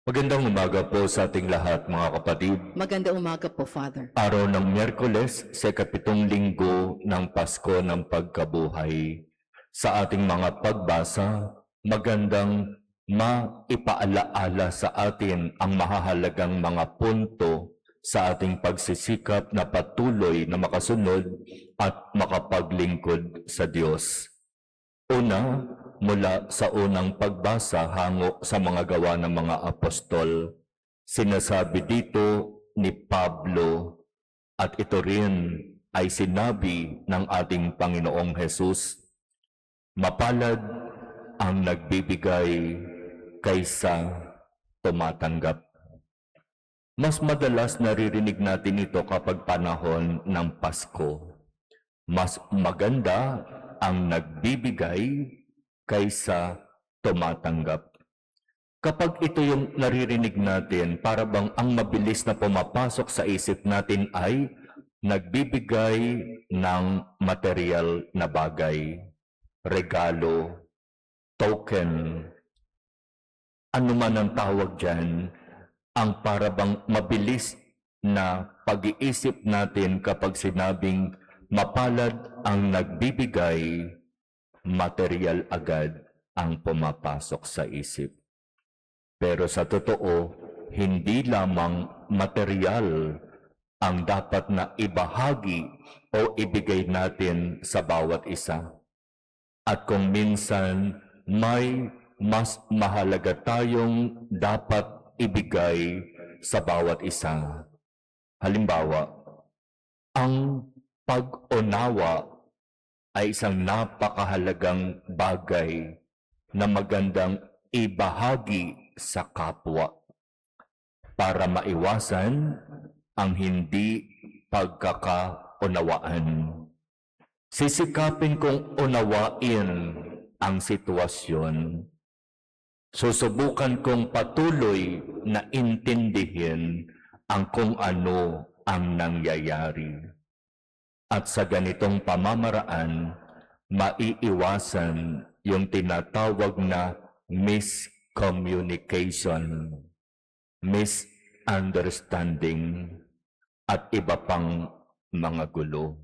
Magandang umaga po sa ating lahat, mga kapatid. Magandang umaga po, Father. Araw ng Miyerkules sa ikapitong linggo ng Pasko ng Pagkabuhay. Sa ating mga pagbasa, magandang maipaalaala sa atin ang mahahalagang mga punto sa ating pagsisikap na patuloy na makasunod at makapaglingkod sa Diyos. Una, mula sa unang pagbasa hango sa mga gawa ng mga apostol, sinasabi dito ni Pablo at ito rin ay sinabi ng ating Panginoong Hesus, mapalad ang nagbibigay kaysa tumatanggap. Mas madalas naririnig natin ito kapag panahon ng Pasko. Mas maganda ang nagbibigay kaysa tumatanggap. Kapag ito yung naririnig natin, para bang ang mabilis na pumapasok sa isip natin ay nagbibigay ng material na bagay, regalo, token, ano man ang tawag dyan, ang para bang mabilis na pag-iisip natin kapag sinabing mapalad ang nagbibigay, material agad ang pumapasok sa isip. Pero sa totoo, hindi lamang material ang dapat na ibahagi o ibigay natin sa bawat isa. At kung minsan may mas mahalaga tayong dapat ibigay sa bawat isa. Halimbawa, ang pag-unawa ay isang napakahalagang bagay na magandang ibahagi sa kapwa para maiwasan ang hindi pagkakaunawaan. Sisikapin kong unawain ang sitwasyon. Susubukan kong patuloy na intindihin ang kung ano ang nangyayari. At sa ganitong pamamaraan, maiiwasan yung tinatawag na miscommunication, misunderstanding, at iba pang mga gulo.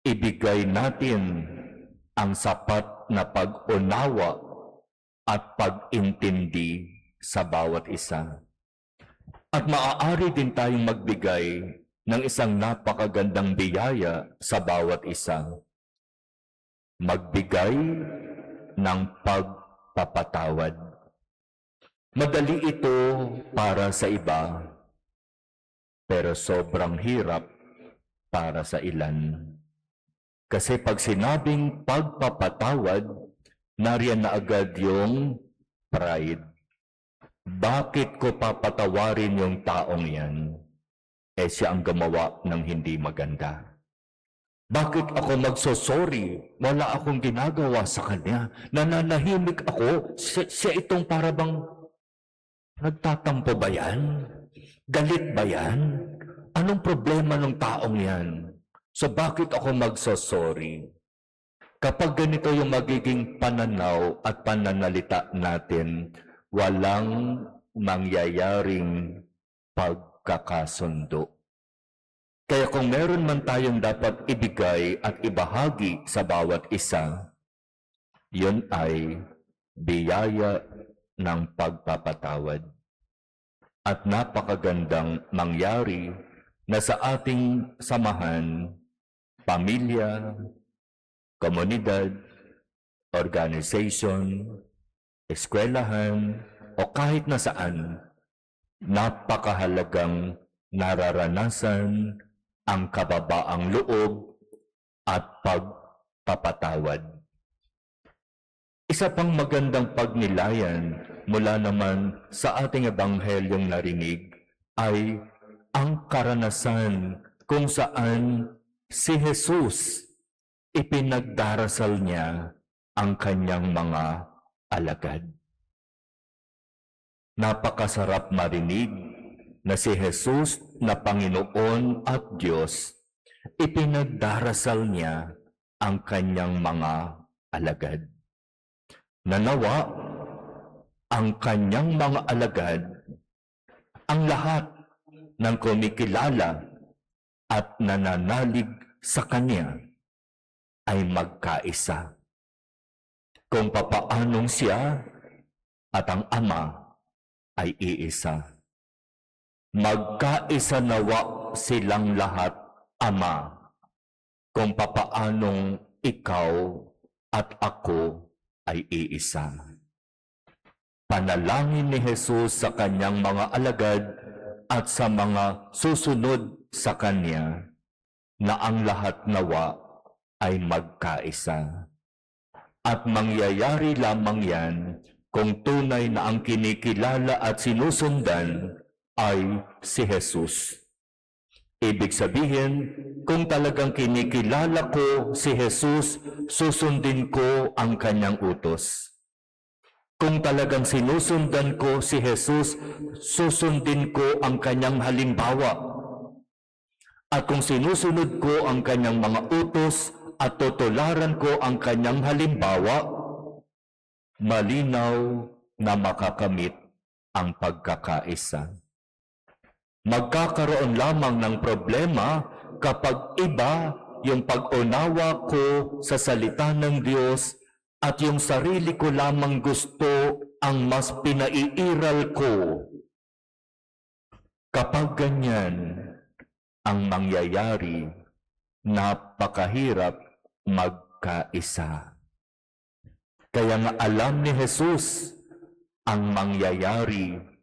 Ibigay natin ang sapat na pag-unawa at pag-intindi sa bawat isa. At maaari din tayong magbigay ng isang napakagandang biyaya sa bawat isa. Magbigay ng pagpapatawad. Madali ito para sa iba, pero sobrang hirap para sa ilan. Kasi pag sinabing pagpapatawad, nariyan na agad yung pride. Bakit ko papatawarin yung taong yan? Siya ang gumawa ng hindi maganda. Bakit ako magsosorry? Wala akong ginagawa sa kanya. Nananahimik ako. Siya itong para bang nagtatampo ba yan? Galit ba yan? Anong problema ng taong yan? So bakit ako magsosorry? Kapag ganito yung magiging pananaw at pananalita natin, walang mangyayaring pagkakasundo. Kaya kung meron man tayong dapat ibigay at ibahagi sa bawat isa, yun ay biyaya ng pagpapatawad. At napakagandang mangyari na sa ating samahan, pamilya, komunidad, organization, eskwelahan, o kahit na saan, napakahalagang nararanasan ang kababaang loob at pagpapatawad. Isa pang magandang pagnilayan mula naman sa ating ebanghelyong narinig ay ang karanasan kung saan si Jesus ipinagdarasal niya ang kanyang mga alagad. Napakasarap marinig na si Jesus na Panginoon at Diyos, ipinagdarasal niya ang kanyang mga alagad. Nanawa ang kanyang mga alagad, ang lahat ng kumikilala at nananalig sa kanya ay magkaisa. Kung papaanong siya at ang Ama ay iisa. Magkaisa nawa silang lahat, Ama, kung papaanong ikaw at ako ay iisa. Panalangin ni Jesus sa kanyang mga alagad at sa mga susunod sa kanya na ang lahat nawa ay magkaisa. At mangyayari lamang yan kung tunay na ang kinikilala at sinusundan ay si Jesus. Ibig sabihin, kung talagang kinikilala ko si Jesus, susundin ko ang kanyang utos. Kung talagang sinusundan ko si Jesus, susundin ko ang kanyang halimbawa. At kung sinusunod ko ang kanyang mga utos at tutularan ko ang kanyang halimbawa, malinaw na makakamit ang pagkakaisa. Magkakaroon lamang ng problema kapag iba yung pag-unawa ko sa salita ng Diyos at yung sarili ko lamang gusto ang mas pinaiiral ko. Kapag ganyan ang mangyayari, napakahirap magkaisa. Kaya nga alam ni Jesus ang mangyayari.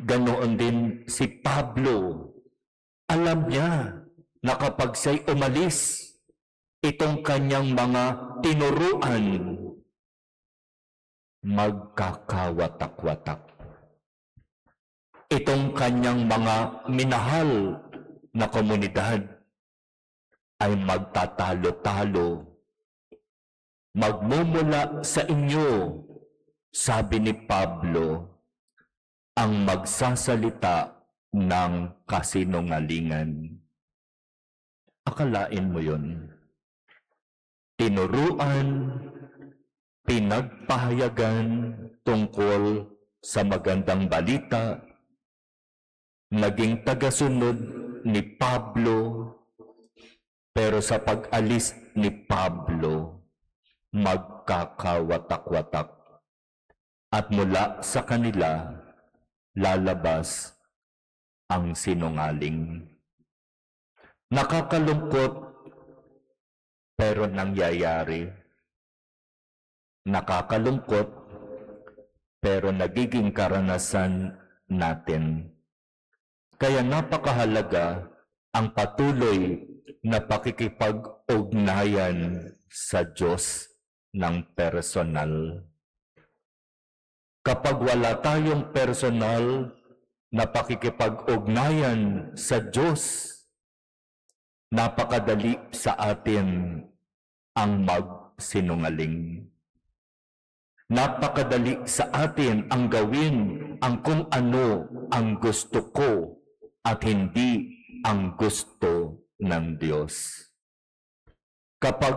Ganoon din si Pablo. Alam niya na kapag siya'y umalis, itong kanyang mga tinuruan, magkakawatak-watak. Itong kanyang mga minahal na komunidad ay magtatalo-talo. Magmumula sa inyo, sabi ni Pablo, ang magsasalita ng kasinungalingan. Akalain mo yun? Tinuruan, pinagpahayagan tungkol sa magandang balita, naging tagasunod ni Pablo, pero sa pag-alis ni Pablo, magkakawatak-watak. At mula sa kanila, lalabas ang sinungaling. Nakakalungkot, pero nangyayari. Nakakalungkot, pero nagiging karanasan natin. Kaya napakahalaga ang patuloy na pakikipag-ugnayan sa Diyos ng personal. Kapag wala tayong personal na pakikipag-ugnayan sa Diyos, napakadali sa atin ang magsinungaling. Napakadali sa atin ang gawin ang kung ano ang gusto ko at hindi ang gusto ng Diyos. Kapag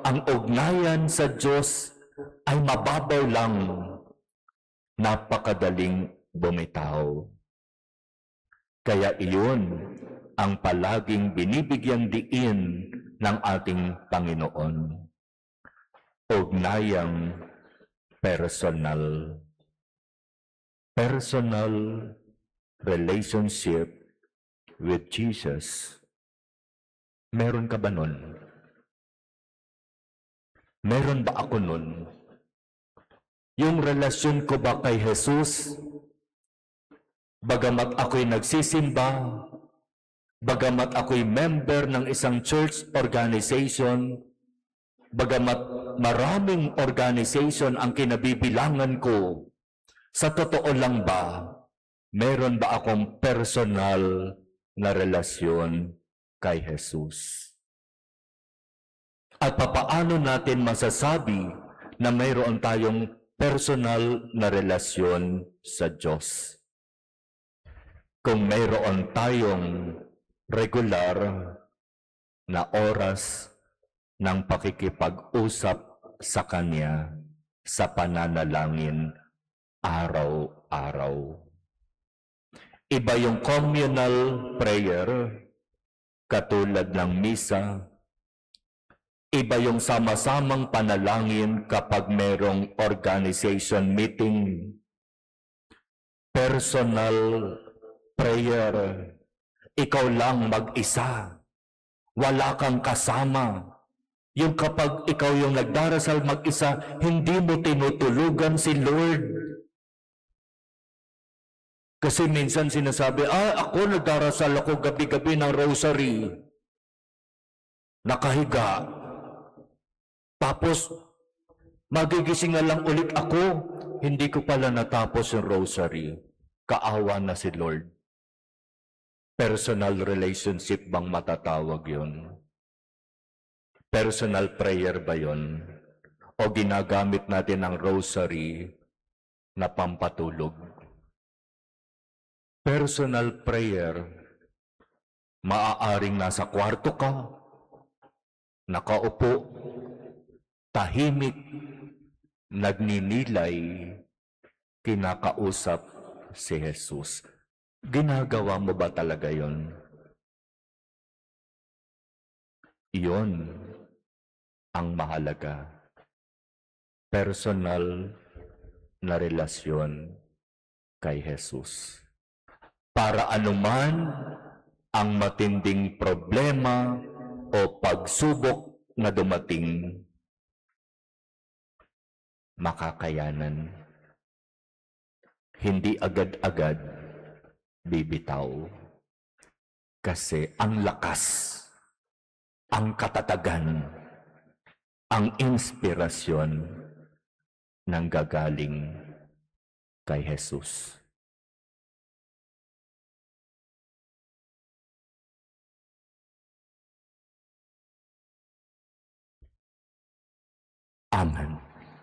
ang ugnayan sa Diyos ay mababaw lang, napakadaling bumitaw. Kaya iyon ang palaging binibigyang diin ng ating Panginoon. Ugnayang personal. Personal relationship with Jesus. Meron ka ba nun? Meron ba ako nun? Yung relasyon ko ba kay Jesus, bagamat ako'y nagsisimba, bagamat ako'y member ng isang church organization, bagamat maraming organization ang kinabibilangan ko, sa totoo lang ba, meron ba akong personal na relasyon kay Jesus? At papaano natin masasabi na mayroon tayong personal na relasyon sa Diyos? Kung mayroon tayong regular na oras ng pakikipag-usap sa Kanya sa pananalangin araw-araw. Iba yung communal prayer, katulad ng misa. Iba yung sama-samang panalangin kapag merong organization meeting. Personal prayer, ikaw lang mag-isa. Wala kang kasama. Yung kapag ikaw yung nagdarasal mag-isa, hindi mo tinutulugan si Lord. Kasi minsan sinasabi, ako nagdarasal ako gabi-gabi ng rosary. Nakahiga. Tapos, magigising na lang ulit ako. Hindi ko pala natapos yung rosary. Kaawa na si Lord. Personal relationship bang matatawag yun? Personal prayer ba yun? O ginagamit natin ang rosary na pampatulog? Personal prayer, maaaring nasa kwarto ka, nakaupo, tahimik, nagninilay, kinakausap si Jesus. Ginagawa mo ba talaga yon? Iyon ang mahalaga. Personal na relasyon kay Jesus. Para anuman ang matinding problema o pagsubok na dumating, makakayanan. Hindi agad-agad bibitaw. Kasi ang lakas, ang katatagan, ang inspirasyon nanggagaling kay Jesus.